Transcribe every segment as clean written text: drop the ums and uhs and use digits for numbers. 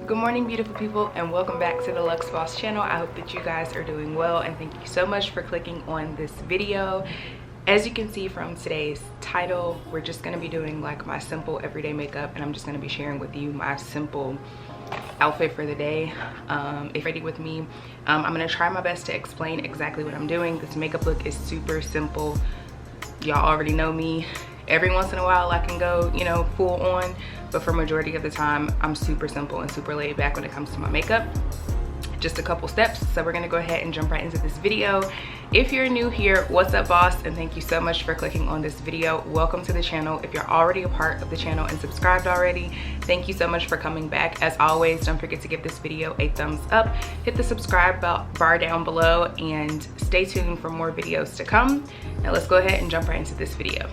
Good morning, beautiful people, and welcome back to the Luxe Boss Channel. I hope that you guys are doing well, and thank you so much for clicking on this video. As you can see from today's title, we're just going to be doing like my simple everyday makeup, and I'm just going to be sharing with you my simple outfit for the day. If you're ready with me, I'm going to try my best to explain exactly what I'm doing. This makeup look is super simple. Y'all already know me. Every once in a while I can go, you know, full on, but for majority of the time I'm super simple and super laid back when it comes to my makeup. Just a couple steps, so we're gonna go ahead and jump right into this video. If you're new here, what's up, boss? And thank you so much for clicking on this video. Welcome to the channel. If you're already a part of the channel and subscribed already, thank you so much for coming back. As always, don't forget to give this video a thumbs up, hit the subscribe bar down below, and stay tuned for more videos to come. Now let's go ahead and jump right into this video.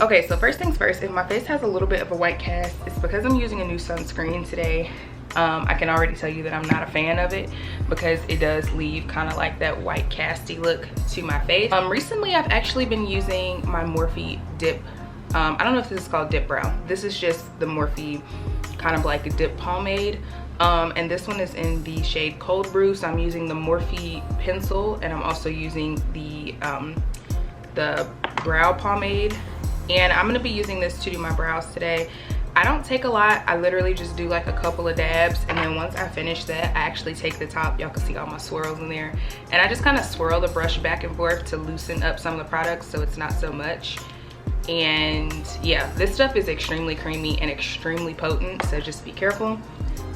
Okay, so first things first, if my face has a little bit of a white cast, it's because I'm using a new sunscreen today. I can already tell you that I'm not a fan of it because it does leave kind of like that white casty look to my face. Recently I've actually been using my Morphe dip. I don't know if this is called dip brow. This is just the Morphe kind of like a dip pomade. And this one is in the shade Cold Brew. So I'm using the Morphe pencil, and I'm also using the brow pomade. And I'm gonna be using this to do my brows today. I don't take a lot. I literally just do like a couple of dabs, and then once I finish that, I actually take the top. Y'all can see all my swirls in there, and I just kind of swirl the brush back and forth to loosen up some of the products so it's not so much. And yeah, this stuff is extremely creamy and extremely potent, so just be careful.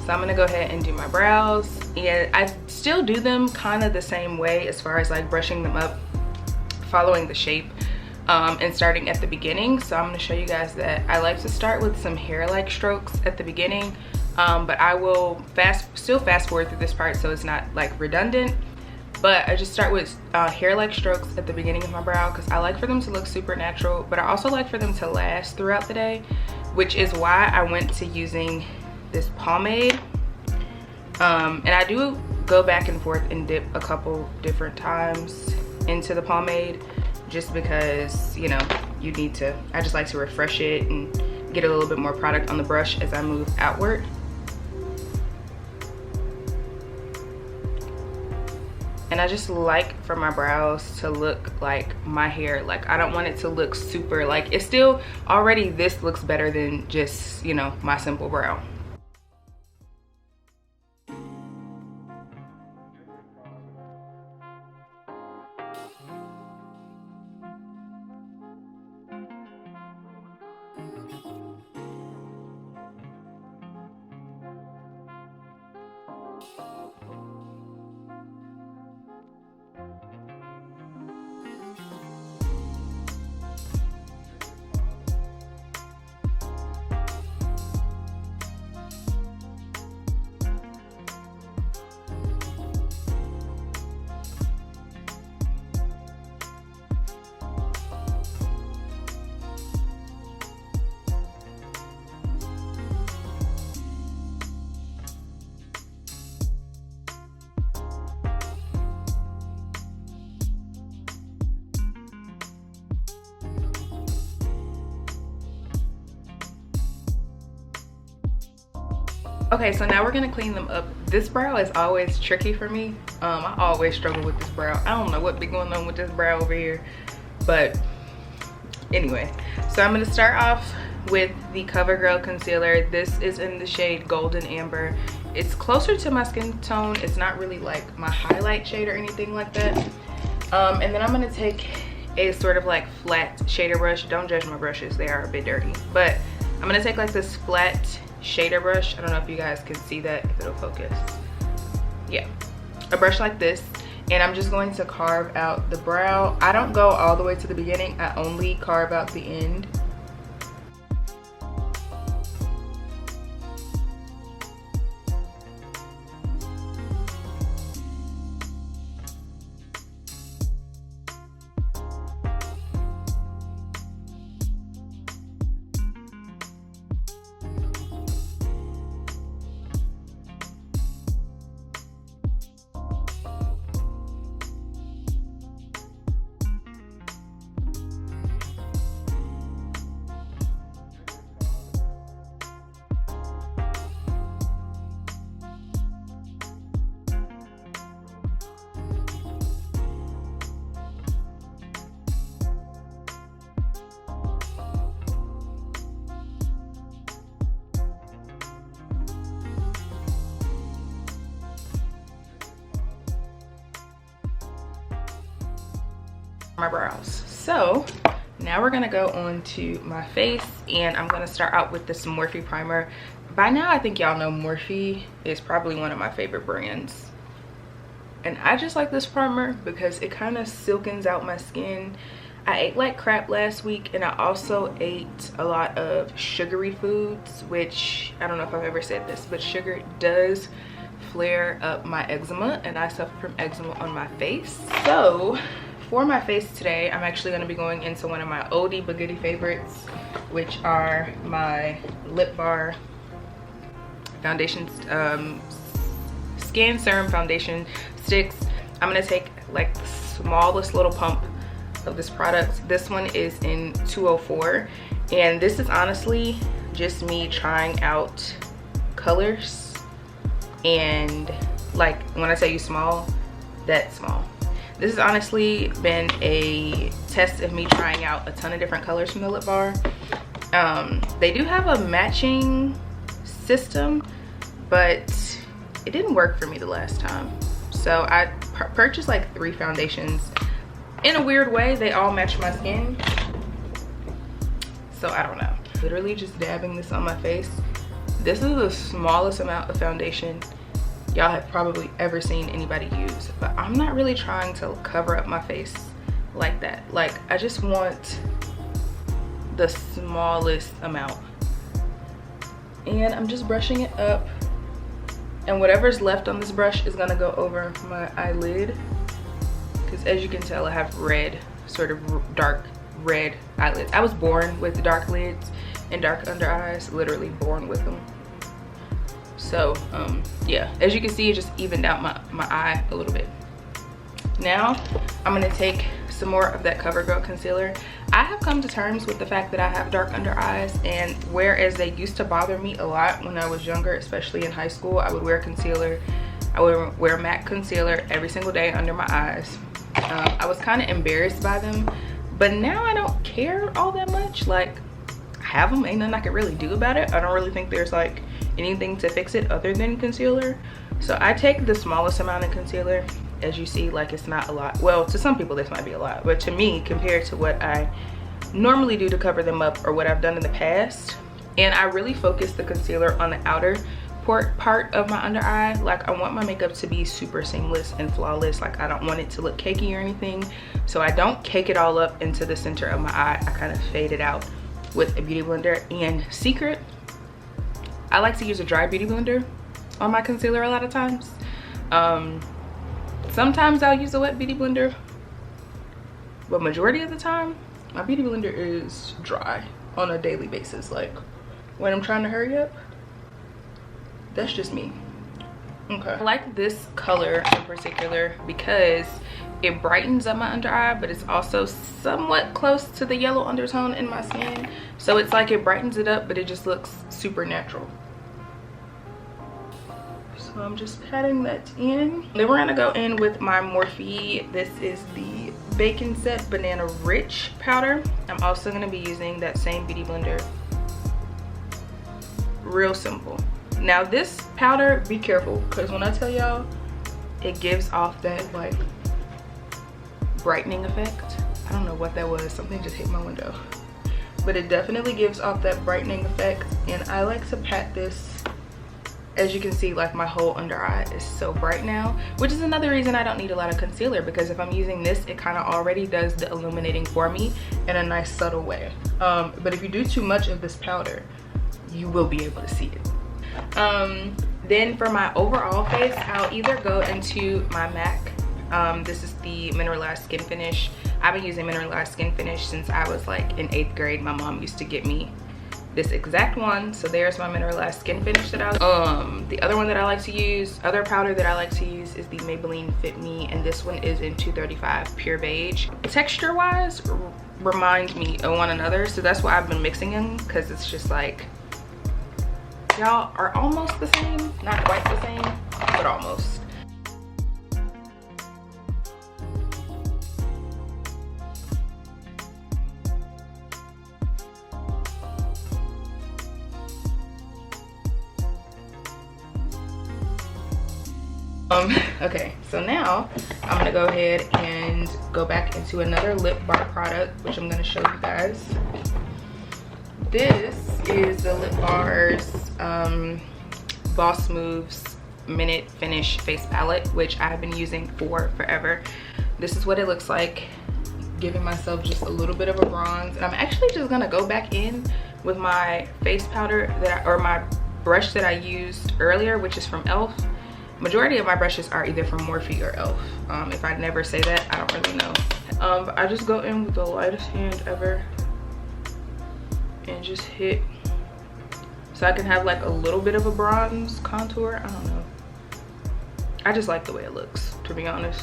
So I'm gonna go ahead and do my brows, and I still do them kind of the same way as far as like brushing them up, following the shape. And starting at the beginning. So I'm going to show you guys that I like to start with some hair-like strokes at the beginning, but I will still fast forward through this part so it's not like redundant. But I just start with hair-like strokes at the beginning of my brow because I like for them to look super natural, but I also like for them to last throughout the day, which is why I went to using this pomade. And I do go back and forth and dip a couple different times into the pomade, just because, you know, you need to. I just like to refresh it and get a little bit more product on the brush as I move outward. And I just like for my brows to look like my hair. Like, I don't want it to look super, like, it's still already, this looks better than just, you know, my simple brow. Okay, so now we're gonna clean them up. This brow is always tricky for me. I always struggle with this brow. I don't know what be going on with this brow over here, but anyway. So I'm gonna start off with the CoverGirl concealer. This is in the shade Golden Amber. It's closer to my skin tone. It's not really like my highlight shade or anything like that. And then I'm gonna take a sort of like flat shader brush. Don't judge my brushes, they are a bit dirty. But I'm gonna take like this flat shader brush. I don't know if you guys can see that, if it'll focus. Yeah, a brush like this, and I'm just going to carve out the brow. I don't go all the way to the beginning, I only carve out the end. my brows. So now we're gonna go on to my face, and I'm gonna start out with this Morphe primer. By now I think y'all know Morphe is probably one of my favorite brands, and I just like this primer because it kind of silkens out my skin. I ate like crap last week, and I also ate a lot of sugary foods, which I don't know if I've ever said this, but sugar does flare up my eczema, and I suffer from eczema on my face. So for my face today, I'm actually going to be going into one of my oldie but goodie favorites, which are my Lip Bar foundation, skin serum foundation sticks. I'm going to take like the smallest little pump of this product. This one is in 204, and this is honestly just me trying out colors. And like when I tell you small, that's small. This has honestly been a test of me trying out a ton of different colors from the Lip Bar. They do have a matching system, but it didn't work for me the last time. So I purchased like 3 foundations. In a weird way, they all match my skin. So I don't know. Literally just dabbing this on my face. This is the smallest amount of foundation y'all have probably ever seen anybody use, but I'm not really trying to cover up my face like that. Like, I just want the smallest amount, and I'm just brushing it up, and whatever's left on this brush is gonna go over my eyelid, because as you can tell, I have red, sort of dark red eyelids. I was born with dark lids and dark under eyes, literally born with them. So yeah, as you can see, it just evened out my eye a little bit. Now I'm gonna take some more of that CoverGirl concealer. I have come to terms with the fact that I have dark under eyes, and whereas they used to bother me a lot when I was younger, especially in high school, I would wear concealer. I would wear MAC concealer every single day under my eyes. I was kind of embarrassed by them, but now I don't care all that much. Like, I have them, ain't nothing I can really do about it. I don't really think there's like anything to fix it other than concealer. So I take the smallest amount of concealer. As you see, like, it's not a lot. Well, to some people this might be a lot, but to me, compared to what I normally do to cover them up or what I've done in the past, and I really focus the concealer on the outer part of my under eye. Like, I want my makeup to be super seamless and flawless. Like, I don't want it to look cakey or anything, so I don't cake it all up into the center of my eye. I kind of fade it out with a beauty blender. And secret, I like to use a dry beauty blender on my concealer a lot of times. Sometimes I'll use a wet beauty blender, but majority of the time my beauty blender is dry on a daily basis. Like, when I'm trying to hurry up, that's just me. Okay, I like this color in particular because it brightens up my under eye, but it's also somewhat close to the yellow undertone in my skin, so it's like it brightens it up, but it just looks super natural. So I'm just patting that in. Then we're gonna go in with my Morphe. This is the Bacon Set Banana Rich powder. I'm also gonna be using that same beauty blender. Real simple. Now this powder, be careful, because when I tell y'all, it gives off that like brightening effect. I don't know what that was, something just hit my window, but it definitely gives off that brightening effect. And I like to pat this. As you can see, like, my whole under eye is so bright now, which is another reason I don't need a lot of concealer, because if I'm using this, it kind of already does the illuminating for me in a nice subtle way. But if you do too much of this powder, you will be able to see it. Then for my overall face, I'll either go into my MAC. This is the Mineralized Skin Finish. I've been using Mineralized Skin Finish since I was like in 8th grade. My mom used to get me this exact one, so there's my Mineralized Skin Finish that the other one that I like to use, other powder that I like to use, is the Maybelline Fit Me, and this one is in 235 Pure Beige. Texture wise, remind me of one another, so that's why I've been mixing them, because it's just like, y'all are almost the same, not quite the same, but almost. Okay, so now I'm gonna go ahead and go back into another lip bar product, which I'm gonna show you guys. This is the Lip Bar's Boss Moves Minute Finish Face Palette, which I've been using for forever. This is what it looks like, giving myself just a little bit of a bronze. And I'm actually just gonna go back in with my face powder or my brush that I used earlier, which is from e.l.f. Majority of my brushes are either from Morphe or e.l.f. If I never say that, I don't really know. But I just go in with the lightest hand ever and just hit, so I can have like a little bit of a bronze contour. I don't know, I just like the way it looks, to be honest.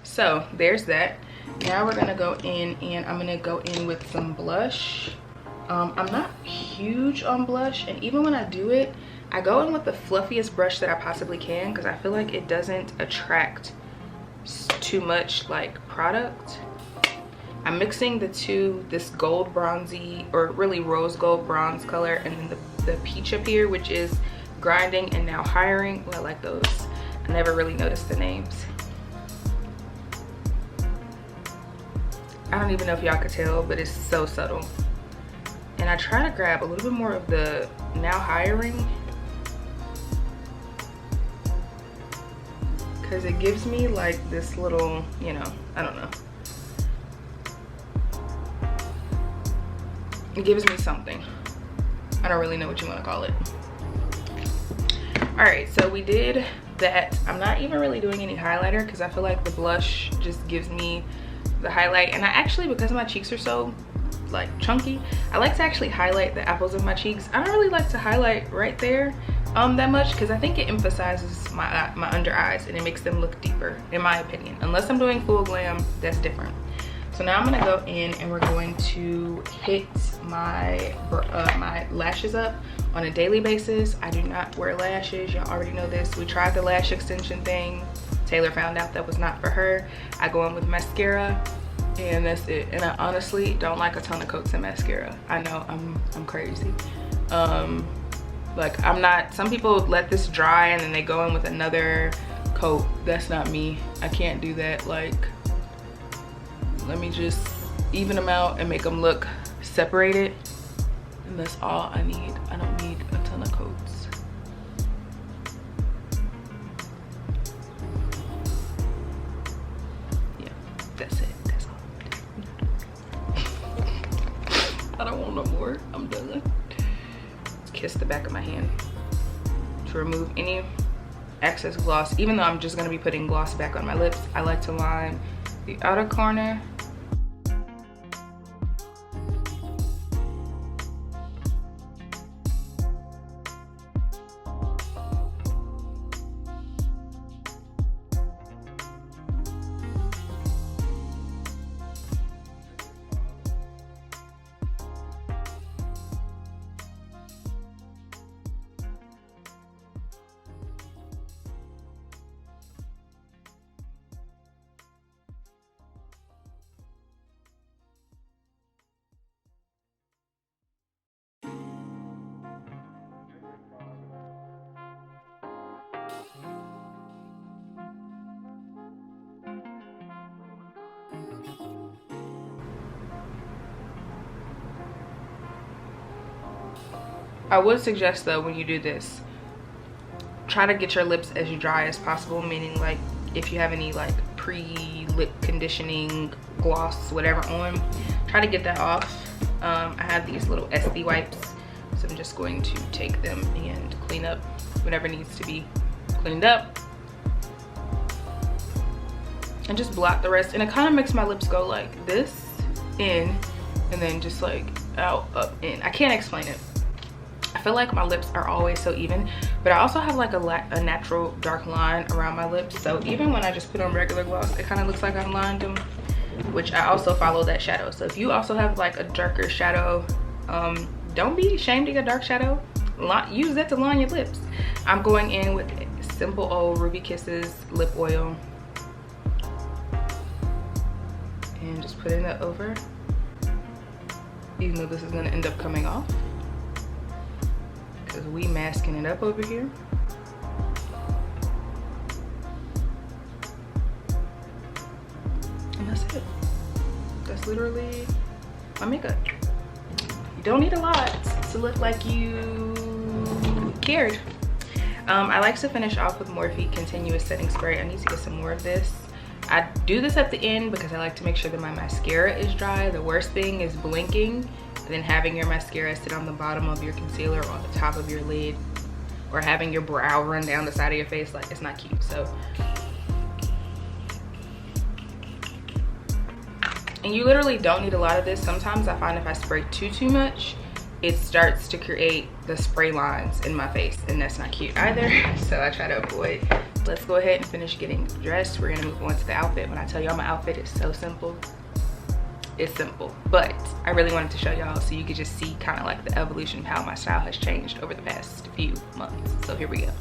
So there's that. Now we're gonna go in and I'm gonna go in with some blush. I'm not huge on blush, and even when I do it, I go in with the fluffiest brush that I possibly can, because I feel like it doesn't attract too much like product. I'm mixing the two, this gold bronzy, or really rose gold bronze color, and then the peach up here, which is grinding and now hiring. Well, I like those. I never really noticed the names. I don't even know if y'all could tell, but it's so subtle. And I try to grab a little bit more of the now hiring, because it gives me like this little, you know, I don't know. It gives me something. I don't really know what you want to call it. All right, so we did that. I'm not even really doing any highlighter because I feel like the blush just gives me the highlight. And I actually, because my cheeks are so like chunky, I like to actually highlight the apples of my cheeks. I don't really like to highlight right there that much, because I think it emphasizes my under eyes and it makes them look deeper, in my opinion. Unless I'm doing full glam, that's different. So now I'm gonna go in and we're going to hit my my lashes up on a daily basis. I do not wear lashes, y'all already know this. We tried the lash extension thing. Taylor found out that was not for her. I go in with mascara and that's it. And I honestly don't like a ton of coats and mascara. I know I'm crazy. Like I'm not, some people let this dry and then they go in with another coat. That's not me. I can't do that. Like, let me just even them out and make them look separated, and that's all I need. I don't need a ton of coats. Yeah, that's it. That's all. I don't want no more. I'm done. Kiss the back of my hand to remove any excess gloss. Even though I'm just gonna be putting gloss back on my lips, I like to line the outer corner. I would suggest though, when you do this, try to get your lips as dry as possible, meaning like if you have any like pre-lip conditioning gloss, whatever on, try to get that off. I have these little SD wipes, so I'm just going to take them and clean up whatever needs to be cleaned up and just blot the rest. And it kind of makes my lips go like this, in, and then just like out, up, in. I can't explain it. I feel like my lips are always so even, but I also have like a natural dark line around my lips, so even when I just put on regular gloss, it kind of looks like I've lined them, which I also follow that shadow. So if you also have like a darker shadow, don't be ashamed to get dark shadow. Use that to line your lips. I'm going in with simple old Ruby Kisses lip oil, and just putting that over, even though this is going to end up coming off because we masking it up over here. And that's it. That's literally my makeup. You don't need a lot to look like you cared. I like to finish off with Morphe Continuous Setting Spray. I need to get some more of this. I do this at the end because I like to make sure that my mascara is dry. The worst thing is blinking and then having your mascara sit on the bottom of your concealer or on the top of your lid, or having your brow run down the side of your face. Like, it's not cute. So, and you literally don't need a lot of this. Sometimes I find if I spray too much, it starts to create the spray lines in my face, and that's not cute either. So I try to avoid. Let's go ahead and finish getting dressed. We're gonna move on to the outfit. When I tell y'all my outfit is so simple, it's simple, but I really wanted to show y'all so you could just see kind of like the evolution of how my style has changed over the past few months. So here we go.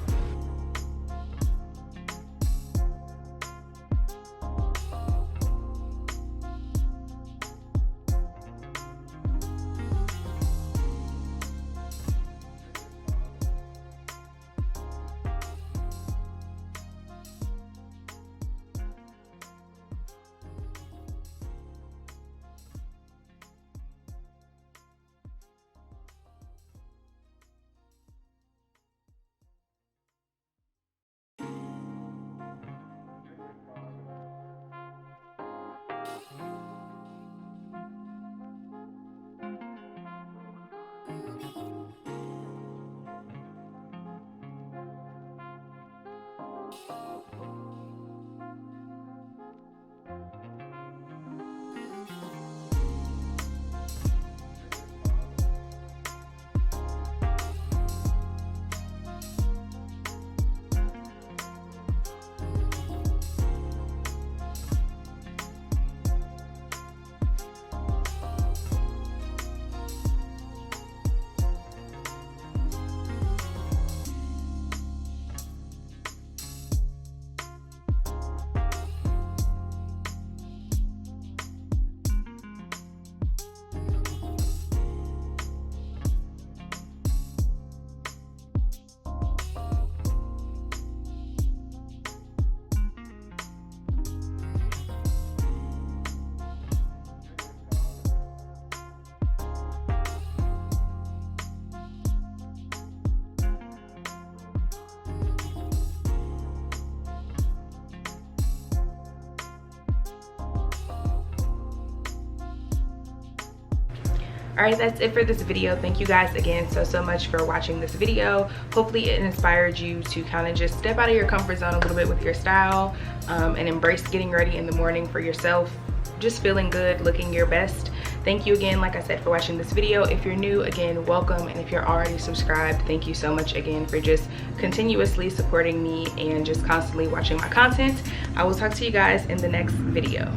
All right, that's it for this video. Thank you guys again so much for watching this video. Hopefully it inspired you to kind of just step out of your comfort zone a little bit with your style, and embrace getting ready in the morning for yourself, just feeling good, looking your best. Thank you again, like I said, for watching this video. If you're new, again, welcome. And if you're already subscribed, thank you so much again for just continuously supporting me and just constantly watching my content. I will talk to you guys in the next video.